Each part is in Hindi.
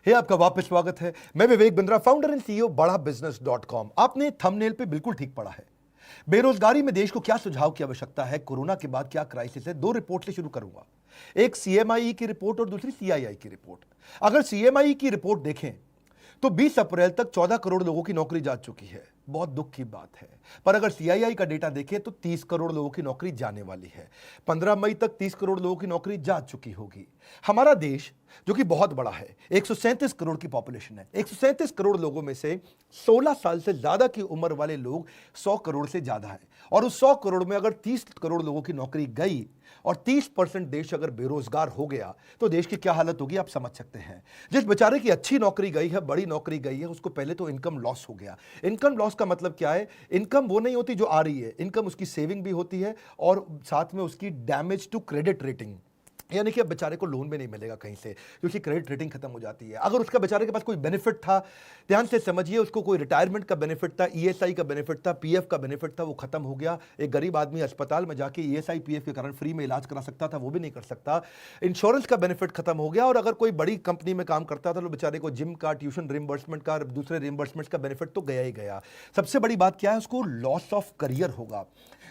आपका वापस स्वागत है। मैं Vivek Bindra, founder and CEO बड़ा बिजनेस .com। आपने थंबनेल पे बिल्कुल ठीक पढ़ा है। बेरोजगारी में देश को क्या सुझाव की आवश्यकता है, कोरोना के बाद क्या क्राइसिस है। दो रिपोर्ट से शुरू करूंगा, एक सीएमआई की रिपोर्ट और दूसरी सीआईआई की रिपोर्ट। अगर सीएमआई की रिपोर्ट देखें तो 20 अप्रैल तक 14 करोड़ लोगों की नौकरी जा चुकी है। बहुत दुख की बात है। पर अगर सीआईआई का डेटा देखें तो 30 करोड़ लोगों की नौकरी जाने वाली है। 15 मई तक 30 करोड़ लोगों की नौकरी जा चुकी होगी। हमारा देश जो कि बहुत बड़ा है, 137 करोड़ की पॉपुलेशन है। 137 करोड़ लोगों में से 16 साल से ज्यादा की उम्र वाले लोग 100 करोड़ से ज्यादा है। और उस 100 करोड़ में अगर 30 करोड़ लोगों की नौकरी गई और 30% देश अगर बेरोजगार हो गया तो देश की क्या हालत होगी आप समझ सकते हैं। जिस बेचारे की अच्छी नौकरी गई है, बड़ी नौकरी गई है, उसको पहले तो इनकम लॉस हो गया। इनकम लॉस का मतलब क्या है? इनकम वो नहीं होती जो आ रही है, इनकम उसकी सेविंग भी होती है और साथ में उसकी डैमेज टू क्रेडिट रेटिंग, यानी कि अब बेचारे को लोन भी नहीं मिलेगा कहीं से क्योंकि क्रेडिट रेटिंग खत्म हो जाती है। अगर उसका बेचारे के पास कोई बेनिफिट था, ध्यान से समझिए, उसको कोई रिटायरमेंट का बेनिफिट था, ईएसआई का बेनिफिट था, पीएफ का बेनिफिट था, वो खत्म हो गया। एक गरीब आदमी अस्पताल में जाके ईएसआई पीएफ के कारण फ्री में इलाज करा सकता था, वो भी नहीं कर सकता। इंश्योरेंस का बेनिफिट खत्म हो गया। और अगर कोई बड़ी कंपनी में काम करता था तो बेचारे को जिम का, ट्यूशन रिम्बर्समेंट का, दूसरे रिम्बर्समेंट का बेनिफिट तो गया ही गया। सबसे बड़ी बात क्या है? उसको लॉस ऑफ करियर होगा।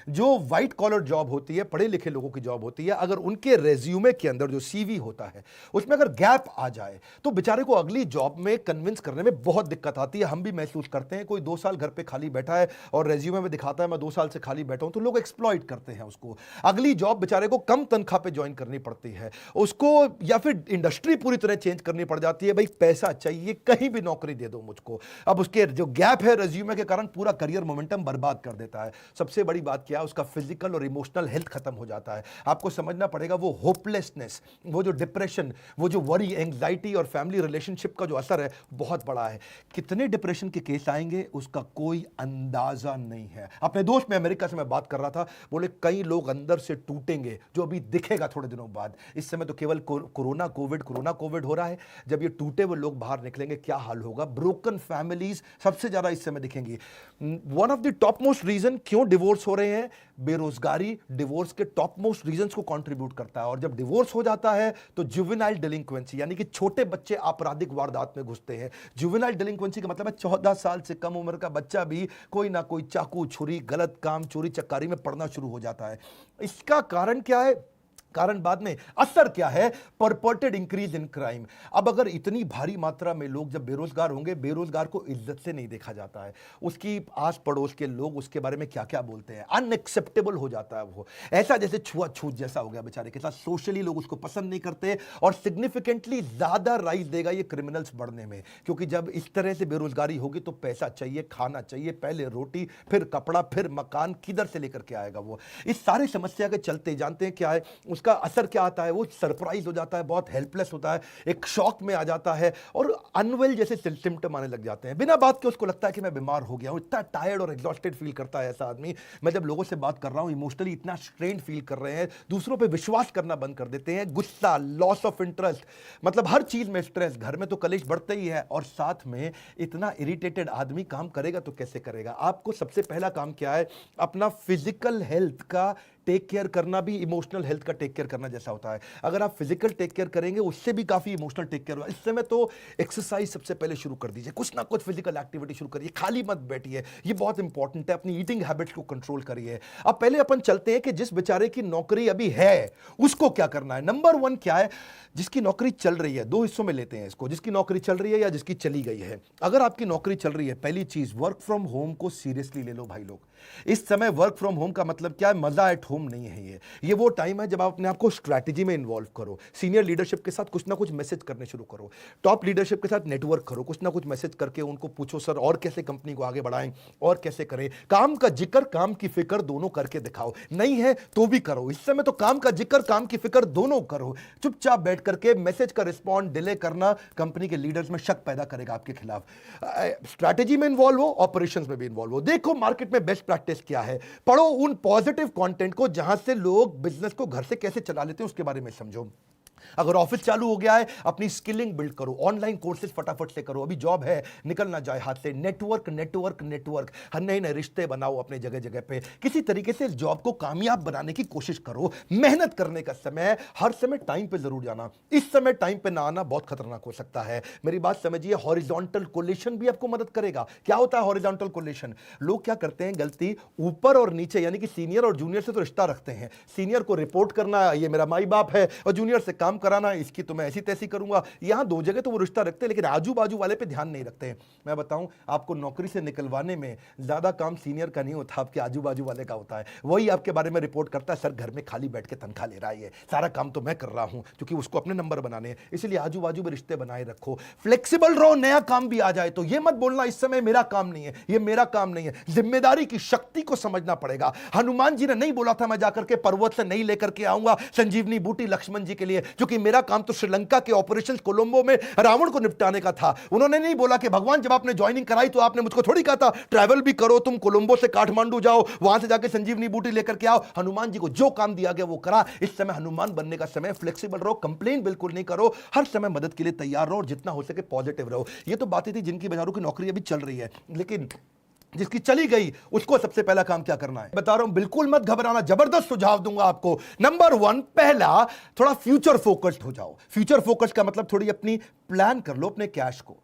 जो व्हाइट कॉलर जॉब होती है, पढ़े लिखे लोगों की जॉब होती है, अगर उनके रेज्यूमे के अंदर जो सीवी होता है उसमें अगर गैप आ जाए तो बेचारे को अगली जॉब में कन्विंस करने में बहुत दिक्कत आती है। हम भी महसूस करते हैं। कोई 2 साल घर पे खाली बैठा है और रेज्यूमे में दिखाता है मैं 2 साल से खाली बैठा हूं, तो लोग एक्सप्लॉइट करते हैं उसको। अगली जॉब बेचारे को कम तनख्वाह पे ज्वाइन करनी पड़ती है उसको, या फिर इंडस्ट्री पूरी तरह चेंज करनी पड़ जाती है। भाई पैसा चाहिए, कहीं भी नौकरी दे दो मुझको। अब उसके जो गैप है रेज्यूमे के कारण पूरा करियर मोमेंटम बर्बाद कर देता है। सबसे बड़ी बात क्या है? उसका फिजिकल और इमोशनल हेल्थ खत्म हो जाता है। आपको समझना पड़ेगा वो होपलेसनेस, वो जो डिप्रेशन, वो जो वरी, एंग्जाइटी और फैमिली रिलेशनशिप का जो असर है बहुत बड़ा है। कितने डिप्रेशन के केस आएंगे उसका कोई अंदाजा नहीं है। अपने दोस्त में अमेरिका से मैं बात कर रहा था, बोले कई लोग अंदर से टूटेंगे जो अभी दिखेगा थोड़े दिनों बाद। इस समय तो केवल कोरोना कोविड हो रहा है। जब ये टूटे हुए लोग बाहर निकलेंगे क्या हाल होगा? ब्रोकन फैमिलीज सबसे ज्यादा इस समय दिखेंगी। One of the top most reason क्यों डिवोर्स हो रहे हैं, बेरोजगारी डिवोर्स के टॉप मोस्ट रीजंस को कंट्रीब्यूट करता है। और जब डिवोर्स हो जाता है तो जुवेनाइल डिलिंक्वेंसी, यानी कि छोटे बच्चे आपराधिक वारदात में घुसते हैं। जुवेनाइल डिलिंक्वेंसी का मतलब है 14 साल से कम उम्र का बच्चा भी कोई ना कोई चाकू, छुरी, गलत काम, चोरी चक्कारी में पड़ना शुरू हो जाता है। इसका कारण क्या है? कारण बाद में असर क्या है? परपर्टेड इंक्रीज इन क्राइम। अब अगर इतनी भारी मात्रा में लोग जब बेरोजगार होंगे, बेरोजगार को इज्जत से नहीं देखा जाता है। उसकी आस पड़ोस के लोग उसके बारे में क्या क्या बोलते हैं, अनएक्सेप्टेबल हो जाता है। वो ऐसा जैसे छुआछूत जैसा हो गया बेचारे के साथ। सोशली लोग उसको पसंद नहीं करते और सिग्निफिकेंटली ज्यादा राइज देगा ये क्रिमिनल्स बढ़ने में। क्योंकि जब इस तरह से बेरोजगारी होगी तो पैसा चाहिए, खाना चाहिए, पहले रोटी, फिर कपड़ा, फिर मकान, किधर से लेकर के आएगा वो? इस सारी समस्या के चलते जानते हैं क्या है उसका असर क्या आता है? वो सरप्राइज हो जाता है, बहुत हेल्पलेस होता है, एक शॉक में आ जाता है और अनवेल जैसे सिम्टम आने लग जाते हैं। बिना बात के उसको लगता है कि मैं बीमार हो गया हूं। इतना टायर्ड और एग्जॉस्टेड फील करता है ऐसा आदमी। मैं जब लोगों से बात कर रहा हूं, इमोशनली इतना स्ट्रेन फील कर रहे हैं, दूसरों पे विश्वास करना बंद कर देते हैं, गुस्सा, लॉस ऑफ इंटरेस्ट, मतलब हर चीज में स्ट्रेस। घर में तो कलेश बढ़ते ही है और साथ में इतना इरिटेटेड आदमी काम करेगा तो कैसे करेगा? आपको सबसे पहला काम क्या है? अपना फिजिकल हेल्थ का टेक केयर करना भी इमोशनल हेल्थ का टेक केयर करना जैसा होता है। अगर आप फिजिकल टेक केयर करेंगे उससे भी काफी इमोशनल टेक केयर होगा। इस समय तो एक्सरसाइज सबसे पहले शुरू कर दीजिए, कुछ ना कुछ फिजिकल एक्टिविटी शुरू करिए, खाली मत बैठिए, ये बहुत इंपॉर्टेंट है। अपनी ईटिंग हैबिट्स को कंट्रोल करिए। अब पहले अपन चलते हैं कि जिस बेचारे की नौकरी अभी है उसको क्या करना है। नंबर 1 क्या है? जिसकी नौकरी चल रही है, 2 हिस्सों में लेते हैं इसको, जिसकी नौकरी चल रही है या जिसकी चली गई है। अगर आपकी नौकरी चल रही है, पहली चीज वर्क फ्रॉम होम को सीरियसली ले लो भाई लोग। इस समय वर्क फ्रॉम होम का मतलब क्या है? मजा एट होम नहीं है। ये वो टाइम है जब आप अपने आप को स्ट्रैटेजी में इन्वॉल्व करो, सीनियर लीडरशिप के साथ कुछ ना कुछ मैसेज करने शुरू करो, टॉप लीडरशिप के साथ नेटवर्क करो, कुछ ना कुछ मैसेज करके उनको पूछो सर और कैसे कंपनी को आगे बढ़ाएं और कैसे करें। काम का जिक्र, काम की फिक्र दोनों करके दिखाओ। नहीं है तो भी करो। इस समय तो काम का जिक्र, काम की फिक्र दोनों करो। चुपचाप बैठ करके मैसेज का रिस्पॉन्ड डिले करना कंपनी के लीडर्स में शक पैदा करेगा आपके खिलाफ। स्ट्रैटेजी में इन्वॉल्व हो, ऑपरेशंस में भी इन्वॉल्व हो। देखो मार्केट में बेस्ट प्रैक्टिस क्या है, पढ़ो उन पॉजिटिव कंटेंट को जहां से लोग बिजनेस को घर से कैसे चला लेते हैं उसके बारे में समझो। अगर ऑफिस चालू हो गया है, अपनी स्किलिंग बिल्ड करो, ऑनलाइन कोर्सेज फटाफट से करो, अभी जॉब है निकल ना जाए हाथ से। नेटवर्क नेटवर्क नेटवर्क, हर नए नए रिश्ते बनाओ अपने जगह जगह पे। किसी तरीके से इस जॉब को कामयाब बनाने की कोशिश करो। मेहनत करने का समय है, हर समय टाइम पे जरूर जाना। इस समय टाइम पे ना आना बहुत खतरनाक हो सकता है। मेरी बात समझिए, हॉरिजॉन्टल कोलेशन भी आपको मदद करेगा। क्या होता है हॉरिजॉन्टल कोलेशन? लोग क्या करते हैं गलती, ऊपर और नीचे यानी कि सीनियर और जूनियर से तो रिश्ता रखते हैं। सीनियर को रिपोर्ट करना, ये मेरा माई बाप है, और जूनियर से काम कराना, इसकी तो मैं ऐसी तैसी करूंगा। यहां दो जगह तो वो रिश्ता रखते हैं, लेकिन आजू बाजू वाले पे ध्यान नहीं रखते हैं। मैं बताऊं, आपको नौकरी से निकलवाने में ज्यादा काम सीनियर का नहीं होता, आपके आजू बाजू वाले का होता है। वही आपके बारे में रिपोर्ट करता है, सर घर में खाली बैठ के तनख्वाह ले रहा है, ये सारा काम तो मैं कर रहा हूं, क्योंकि उसको अपने नंबर बनाने हैं। इसलिए आजू बाजू में रिश्ते बनाए रखो, फ्लेक्सिबल रहो। नया काम भी आ जाए तो ये मत बोलना इस समय मेरा काम नहीं है, ये मेरा काम नहीं है। जिम्मेदारी की शक्ति को समझना पड़ेगा। हनुमान जी ने नहीं बोला था मैं जाकर के पर्वत से नहीं लेकर के आऊंगा संजीवनी बूटी लक्ष्मण जी के लिए, क्योंकि मेरा काम तो श्रीलंका के ऑपरेशन कोलंबो में रावण को निपटाने का था। उन्होंने नहीं बोला कि भगवान जब आपने ज्वाइनिंग कराई तो आपने मुझको थोड़ी कहा था ट्रैवल भी करो, तुम कोलंबो से काठमांडू जाओ, वहां से जाके संजीवनी बूटी लेकर के आओ। हनुमान जी को जो काम दिया गया वो करा। इस समय हनुमान बनने का समय। फ्लेक्सिबल रहो, कंप्लेन बिल्कुल नहीं करो, हर समय मदद के लिए तैयार रहो और जितना हो सके पॉजिटिव रहो। ये तो बातें थी जिनकी बेचारों की नौकरी अभी चल रही है, लेकिन जिसकी चली गई उसको सबसे पहला काम क्या करना है बता रहा हूं। बिल्कुल मत घबराना, जबरदस्त सुझाव दूंगा आपको। नंबर 1, पहला, थोड़ा फ्यूचर फोकस्ड हो जाओ। फ्यूचर फोकस्ड का मतलब थोड़ी अपनी प्लान कर लो अपने कैश को।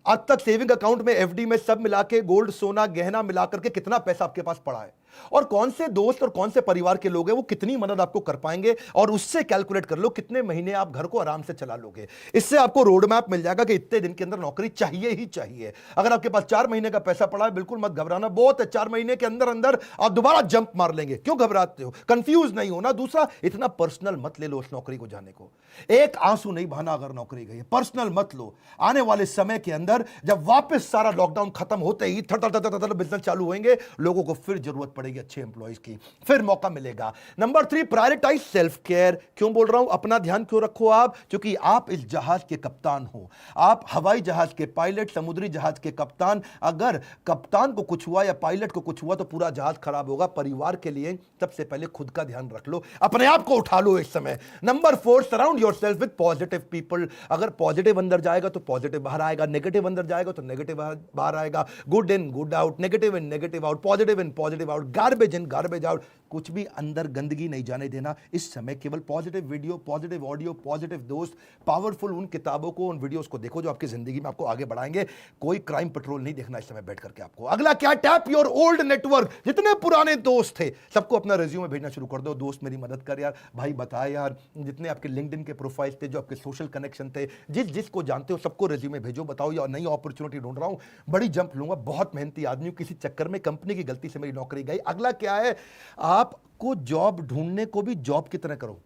आज तक सेविंग अकाउंट में, एफडी में सब मिला के, गोल्ड सोना गहना मिलाकर के कितना पैसा आपके पास पड़ा है, और कौन से दोस्त और कौन से परिवार के लोग हैं वो कितनी मदद आपको कर पाएंगे, और उससे कैलकुलेट कर लो कितने महीने आप घर को आराम से चला लोगे। इससे आपको रोड मैप मिल जाएगा कि इतने दिन के अंदर नौकरी चाहिए ही चाहिए। अगर आपके पास 4 महीने का पैसा पड़ा है, बिल्कुल मत घबराना, बहुत है, 4 महीने के अंदर अंदर आप दोबारा जंप मार लेंगे। क्यों घबराते हो? कंफ्यूज नहीं होना। दूसरा, इतना पर्सनल मत ले लो उस नौकरी को जाने को। एक आंसू नहीं बहाना अगर नौकरी गई, पर्सनल मत लो। आने वाले समय के अंदर जब वापस सारा लॉकडाउन खत्म होते ही थर बिजनेस चालू होंगे, लोगों को फिर जरूरत पड़ेगी अच्छे एम्प्लॉइज की, फिर मौका मिलेगा। Number 3, prioritize self care. क्यों बोल रहा हूं अपना ध्यान क्यों रखो आप? क्योंकि आप इस जहाज के कप्तान हो। आप हवाई जहाज के पायलट, समुद्री जहाज के कप्तान। अगर कप्तान को कुछ हुआ या पायलट को कुछ हुआ तो पूरा जहाज खराब होगा। परिवार के लिए सबसे पहले खुद का ध्यान रख लो, अपने आप को उठा लो इस समय। Number 4, surround yourself with positive people. अगर पॉजिटिव अंदर जाएगा तो पॉजिटिव बाहर आएगा, नेगेटिव अंदर जाएगा तो नेगेटिव बाहर आएगा। Good in good out, negative in negative out, positive in positive out, garbage in garbage out. कुछ भी अंदर गंदगी नहीं जाने देना इस समय। केवल positive video, positive audio, positive दोस्त, पावरफुल उन किताबों को, उन वीडियोस को देखो जो आपकी जिंदगी में आपको आगे बढ़ाएंगे। कोई क्राइम पेट्रोल नहीं देखना इस समय बैठ करके आपको। अगला क्या? Tap your old network. जितने पुराने दोस्त थे सबको अपना रिज्यूमे भेजना शुरू कर दो। दोस्त मेरी मदद कर यार, भाई बता यार, जितने आपके लिंक्डइन के प्रोफाइल थे, जो आपके सोशल कनेक्शन थे, जिसको जानते हो सबको रिज्यूमे भेजो। बताओ यार नई अपॉर्चुनिटी ढूंढ रहा हूं, बड़ी जंप लूंगा, बहुत मेहनती आदमी हूं, किसी चक्कर में कंपनी की गलती से मेरी नौकरी गई। अगला क्या है? आपको जॉब ढूंढने को भी जॉब की तरह करो।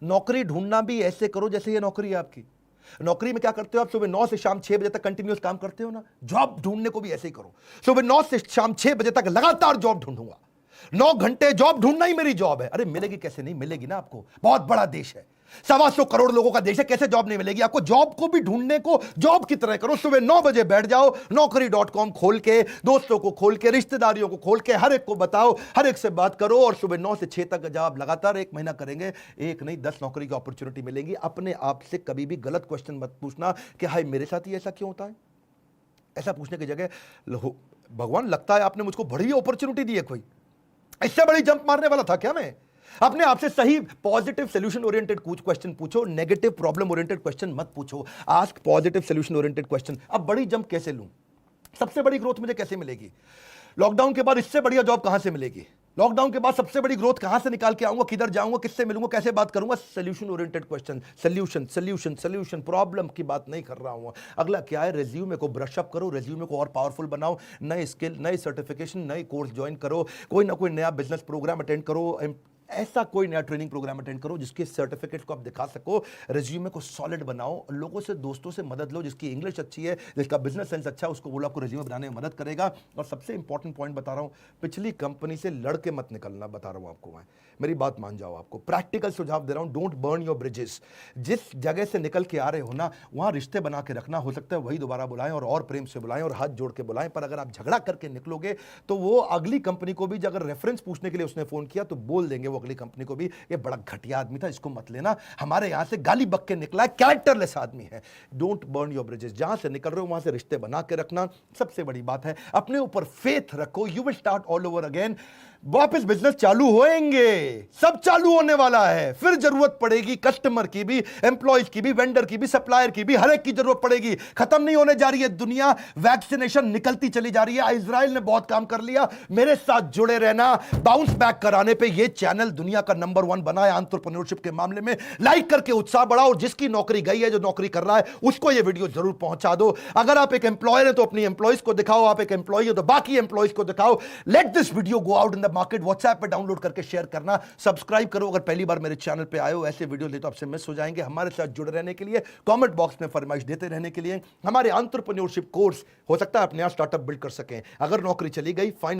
नौकरी ढूंढना भी ऐसे करो जैसे ये नौकरी है आपकी। नौकरी में क्या करते हो आप? सुबह 9 से शाम 6 बजे तक कंटिन्यूस काम करते हो ना। जॉब ढूंढने को भी ऐसे ही करो। सुबह 9 से शाम 6 बजे तक लगातार जॉब ढूंढूंगा, 9 घंटे जॉब ढूंढना ही मेरी जॉब है। अरे मिलेगी कैसे नहीं मिलेगी ना आपको, बहुत बड़ा देश है, 125 करोड़ लोगों का देश है, कैसे जॉब नहीं मिलेगी आपको? जॉब को भी ढूंढने को जॉब की तरह करो। सुबह 9 बजे बैठ जाओ, naukri.com खोल के, दोस्तों को खोल के, रिश्तेदारियों को खोल के, हर एक को बताओ, हर एक से बात करो, और सुबह 9 से 6 तक जब आप लगातार 1 महीना करेंगे, एक नहीं 10 नौकरी की अपॉर्चुनिटी मिलेंगी। अपने आप से कभी भी गलत क्वेश्चन मत पूछना कि हाय मेरे साथ ही ऐसा क्यों होता है। ऐसा पूछने की जगह भगवान लगता है आपने मुझको बड़ी अपॉर्चुनिटी दी है, कोई इससे बड़ी जंप मारने वाला था क्या मैं? अपने आप से सही पॉजिटिव सोल्यूशन ओरिएंटेड कुछ क्वेश्चन पूछो, नेगेटिव प्रॉब्लम ओरिएंटेड क्वेश्चन मत पूछो। Ask positive solution oriented question. अब बड़ी जंप कैसे लूं? सबसे बड़ी ग्रोथ मुझे कैसे मिलेगी? लॉकडाउन के बाद इससे बढ़िया जॉब कहां से मिलेगी? लॉकडाउन के बाद सबसे बड़ी ग्रोथ कहां से निकाल के आऊंगा? किधर जाऊंगा? किससे मिलूंगा? कैसे बात करूंगा? Solution oriented question, solution solution solution, problem की बात नहीं कर रहा हूं। अगला क्या है? रिज्यूमे को ब्रश अप करो, रिज्यूमे को और पावरफुल बनाओ, नए स्किल, नए सर्टिफिकेशन, नए कोर्स ज्वाइन करो, कोई ना कोई नया बिजनेस प्रोग्राम अटेंड करो, ऐसा कोई नया ट्रेनिंग प्रोग्राम अटेंड करो जिसके सर्टिफिकेट को आप दिखा सको। रिज्यूमे को सॉलिड बनाओ, लोगों से, दोस्तों से मदद लो, जिसकी इंग्लिश अच्छी है, जिसका बिजनेस सेंस अच्छा है, उसको बोलो आपको रिज्यूमे बनाने में मदद करेगा। और सबसे इंपॉर्टेंट पॉइंट बता रहा हूं, पिछली कंपनी से लड़के मत निकलना, बता रहा हूं आपको मैं, मेरी बात मान जाओ। आपको प्रैक्टिकल सुझाव दे रहा हूं, डोंट बर्न योर ब्रिजेस। जिस जगह से निकल के आ रहे हो ना, वहां रिश्ते बना के रखना। हो सकता है वही दोबारा बुलाएं और प्रेम से बुलाएं और हाथ जोड़ के बुलाएं, पर अगर आप झगड़ा करके निकलोगे तो वो अगली कंपनी को भी अगर रेफरेंस पूछने के लिए उसने फोन किया तो बोल देंगे वो अगली कंपनी को भी, ये बड़ा घटिया आदमी था, इसको मत लेना, हमारे यहां से गाली बक के निकला है, कैरेक्टरलेस आदमी है। डोंट बर्न योर ब्रिजेस, जहां से निकल रहे हो वहां से रिश्ते बना के रखना सबसे बड़ी बात है। अपने ऊपर फेथ रखो, you will start all over again. वापस बिजनेस चालू होएंगे, सब चालू होने वाला है, फिर जरूरत पड़ेगी कस्टमर की भी, एम्प्लॉयज की भी, वेंडर की भी, सप्लायर की भी, हर एक की जरूरत पड़ेगी। खत्म नहीं होने जा रही है दुनिया, वैक्सीनेशन निकलती चली जा रही है। इजराइल ने बहुत काम कर लिया, मेरे साथ जुड़े रहना। बाउंस बैक कराने पे ये चैनल दुनिया का नंबर 1 बना है एंटरप्रेन्योरशिप के मामले में। लाइक करके उत्साह बढ़ाओ, जिसकी नौकरी गई है, जो नौकरी कर रहा है, उसको ये वीडियो जरूर पहुंचा दो। अगर आप एक एम्प्लॉयर है तो अपनी एम्प्लॉयज को दिखाओ, आप एक एम्प्लॉय हो तो बाकी एम्प्लॉयज को दिखाओ। Let this video go out in the market. WhatsApp पे डाउनलोड करके शेयर करना, सब्सक्राइब करो अगर पहली बार मेरे चैनल पे आए हो। ऐसे वीडियो ले तो आपसे मिस हो जाएंगे। हमारे साथ जुड़े रहने के लिए, कमेंट बॉक्स में फरमाइश देते रहने के लिए, हमारे एंटरप्रेन्योरशिप कोर्स हो सकता है अपने यहां स्टार्टअप बिल्ड कर सकें। अगर नौकरी चली गई फाइन।